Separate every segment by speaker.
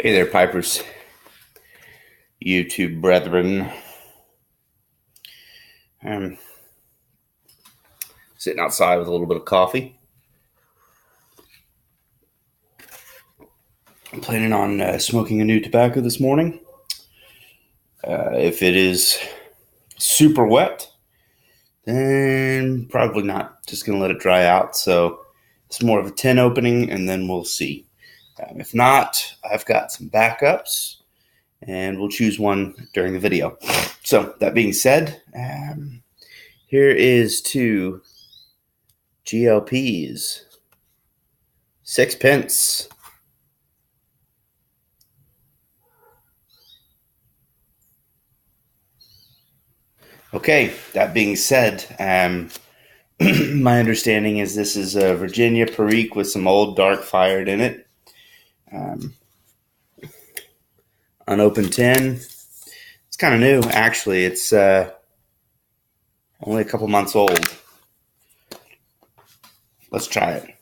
Speaker 1: Hey there, Pipers, YouTube brethren. I'm sitting outside with a little bit of coffee. I'm planning on smoking a new tobacco this morning. If it is super wet, then probably not. Just going to let it dry out. So it's more of a tin opening, and then we'll see. If not, I've got some backups, and we'll choose one during the video. So that being said, here is to GLP's 6 Pence. Okay, that being said, my understanding is this is a Virginia Perique with some old dark fired in it. Unopened tin. It's kind of new, actually. It's only a couple months old. Let's try it.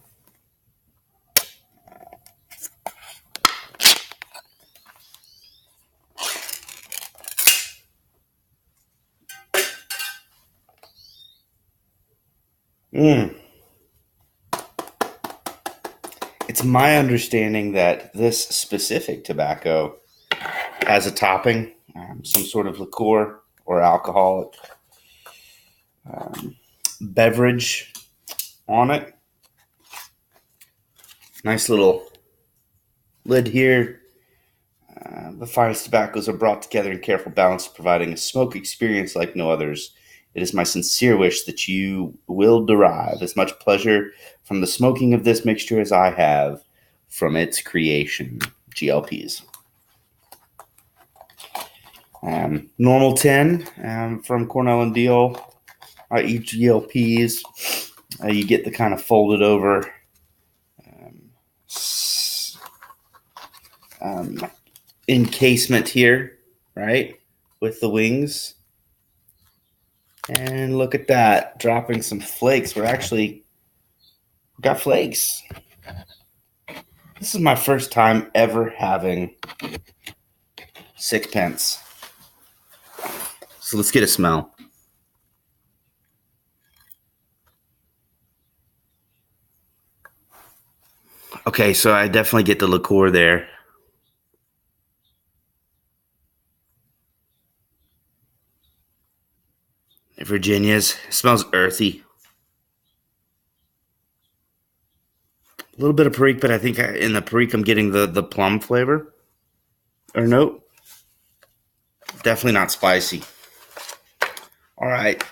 Speaker 1: It's my understanding that this specific tobacco has a topping, some sort of liqueur or alcoholic beverage on it. Nice little lid here. The finest tobaccos are brought together in careful balance, providing a smoke experience like no others. It is my sincere wish that you will derive as much pleasure from the smoking of this mixture as I have from its creation. GLPs. Normal tin from Cornell and Deal. Each GLPs, you get the kind of folded over encasement here, right, with the wings. And look at that, dropping some flakes. We got flakes. This is my first time ever having 6 Pence. So let's get a smell. Okay, so I definitely get the liqueur there. Virginia's smells earthy. A little bit of Perique, but I think in the Perique I'm getting the plum flavor. Or nope. Definitely not spicy. All right.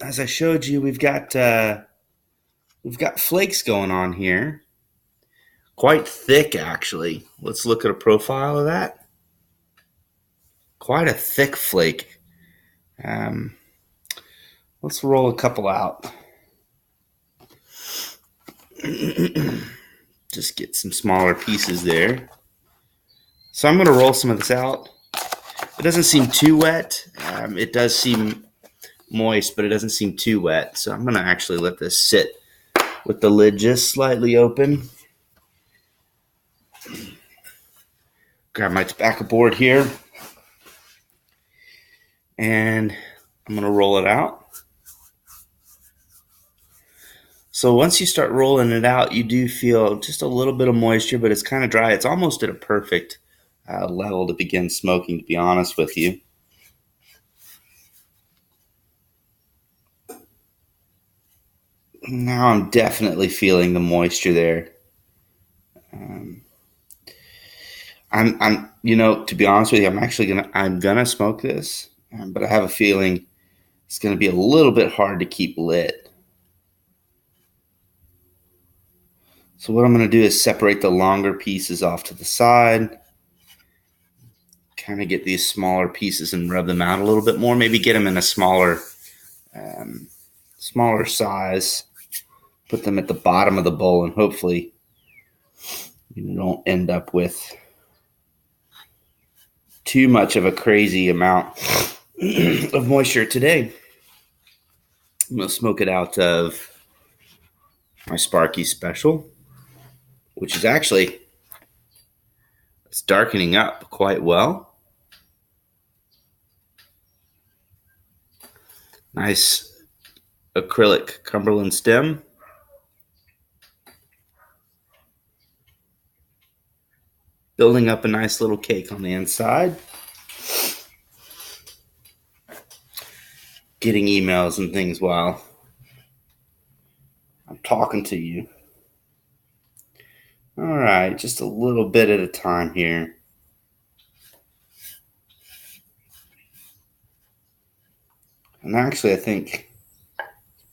Speaker 1: As I showed you, we've got flakes going on here. Quite thick, actually. Let's look at a profile of that. Quite a thick flake. Let's roll a couple out. Just get some smaller pieces there. So I'm going to roll some of this out. It doesn't seem too wet. It does seem moist, but it doesn't seem too wet. So I'm going to actually let this sit with the lid just slightly open. Grab my tobacco board here. And I'm going to roll it out. So once you start rolling it out, you do feel just a little bit of moisture, but it's kind of dry. It's almost at a perfect level to begin smoking, to be honest with you. Now I'm definitely feeling the moisture there. I'm to be honest with you, I'm gonna smoke this, but I have a feeling it's gonna be a little bit hard to keep lit. So what I'm gonna do is separate the longer pieces off to the side. Kind of get these smaller pieces and rub them out a little bit more. Maybe get them in a smaller size. Put them at the bottom of the bowl, and hopefully you don't end up with too much of a crazy amount of moisture today. I'm going to smoke it out of my Sparky Special, which is actually It's darkening up quite well. Nice acrylic Cumberland stem. Building up a nice little cake on the inside. Getting emails and things while I'm talking to you. All right, just a little bit at a time here. And actually, I think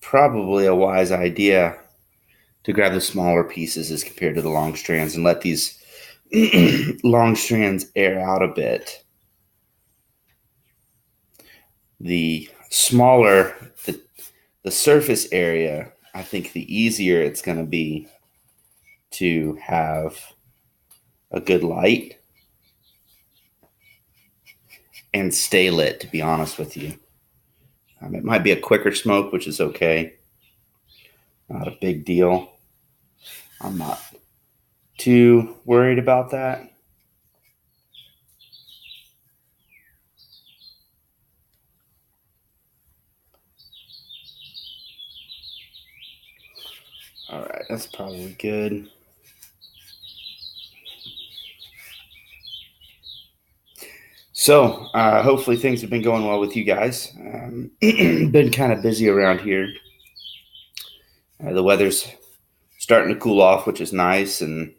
Speaker 1: probably a wise idea to grab the smaller pieces as compared to the long strands and let these long strands air out a bit. The smaller the surface area, I think the easier it's going to be to have a good light and stay lit, to be honest with you. It might be a quicker smoke, which is okay. Not a big deal. I'm not too worried about that. All right, that's probably good. So, hopefully things have been going well with you guys. Been kind of busy around here. The weather's starting to cool off, which is nice, and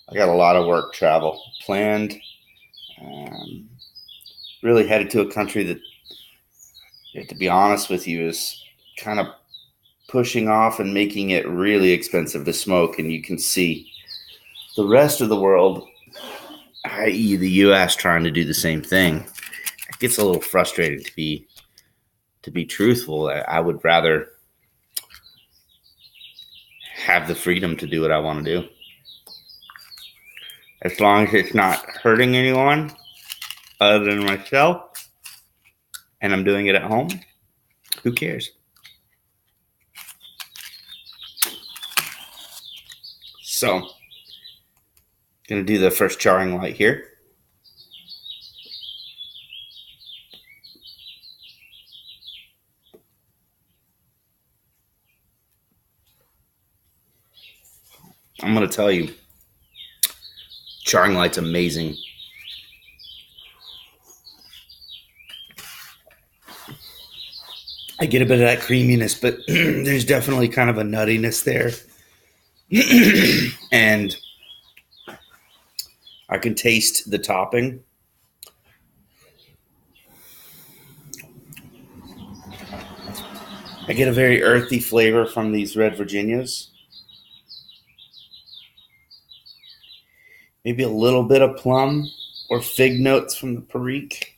Speaker 1: I got a lot of work travel planned. Really headed to a country that, to be honest with you, is kind of pushing off and making it really expensive to smoke. And you can see the rest of the world, i.e., the U.S., trying to do the same thing. It gets a little frustrating to be truthful. I would rather have the freedom to do what I want to do, as long as it's not hurting anyone other than myself, and I'm doing it at home. Who cares? So, gonna do the first charring light here. I'm gonna tell you, charring light's amazing. I get a bit of that creaminess, but there's definitely kind of a nuttiness there. And I can taste the topping. I get a very earthy flavor from these red Virginias. Maybe a little bit of plum or fig notes from the Perique.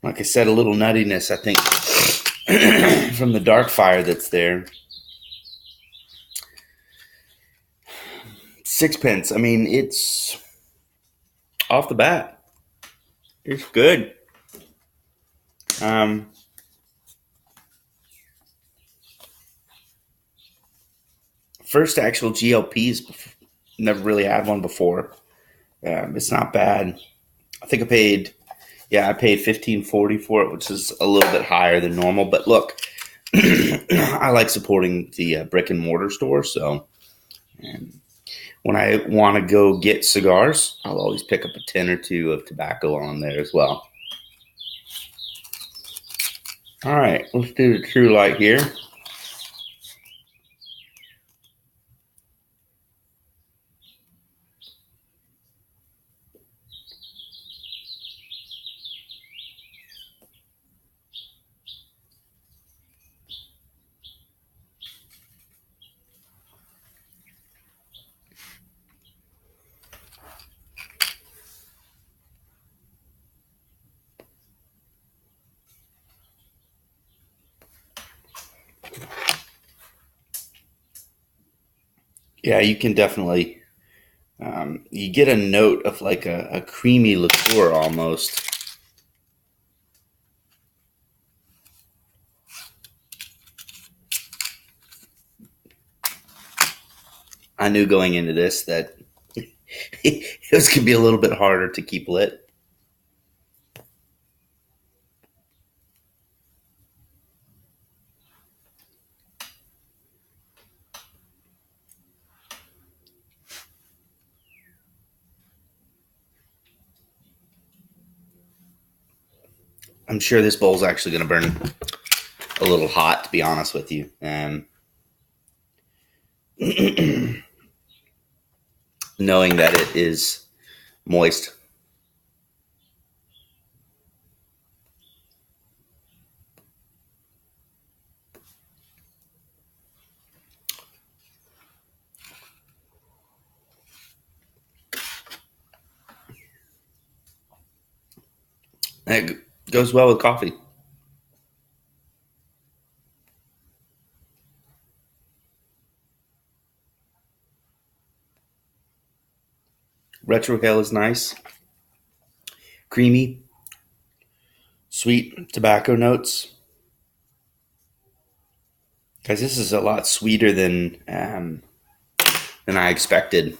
Speaker 1: Like I said, a little nuttiness, I think, from the dark fire that's there. Sixpence. I mean, it's off the bat. It's good. First actual GLPs. Never really had one before. It's not bad. I think I paid $15.40 for it, which is a little bit higher than normal. But look, I like supporting the brick and mortar store. So when I want to go get cigars, I'll always pick up a 10 or 2 of tobacco on there as well. All right, let's do the true light here. Yeah, you can definitely, you get a note of like a creamy liqueur almost. I knew going into this that This could be a little bit harder to keep lit. I'm sure this bowl's actually going to burn a little hot, to be honest with you. Knowing that it is moist. And it goes well with coffee. Retrohale is nice, creamy, sweet tobacco notes. Guys, this is a lot sweeter than I expected.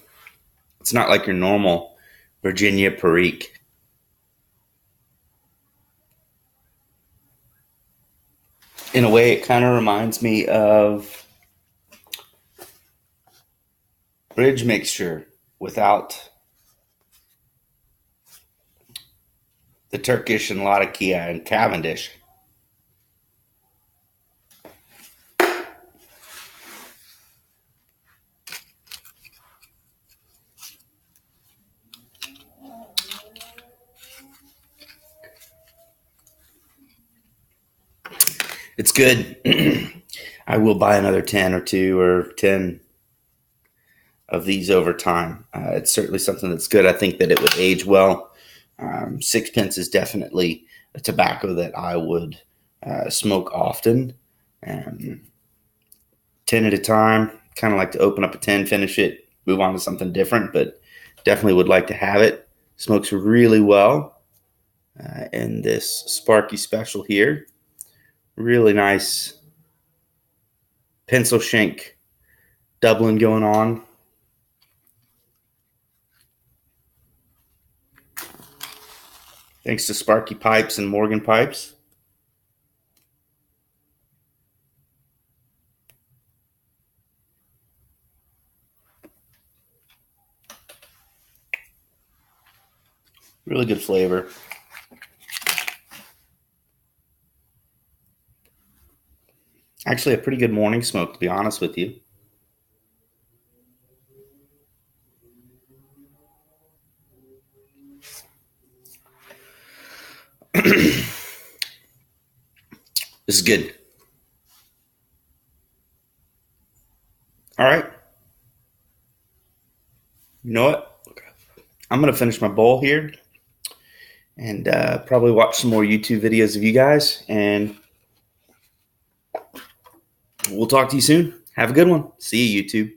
Speaker 1: It's not like your normal Virginia Perique. In a way, it kind of reminds me of bridge mixture without the Turkish and Latakia and Cavendish. It's good. I will buy another 10 or 2 or 10 of these over time. It's certainly something that's good. I think that it would age well. Sixpence is definitely a tobacco that I would smoke often. 10 at a time. Kind of like to open up a 10, finish it, move on to something different, but definitely would like to have it. Smokes really well in this Sparky Special here. Really nice pencil shank Dublin going on. Thanks to Sparky Pipes and Morgan Pipes. Really good flavor. Actually, a pretty good morning smoke, to be honest with you. This is good. All right. You know what? I'm going to finish my bowl here and probably watch some more YouTube videos of you guys. And we'll talk to you soon. Have a good one. See you, YouTube.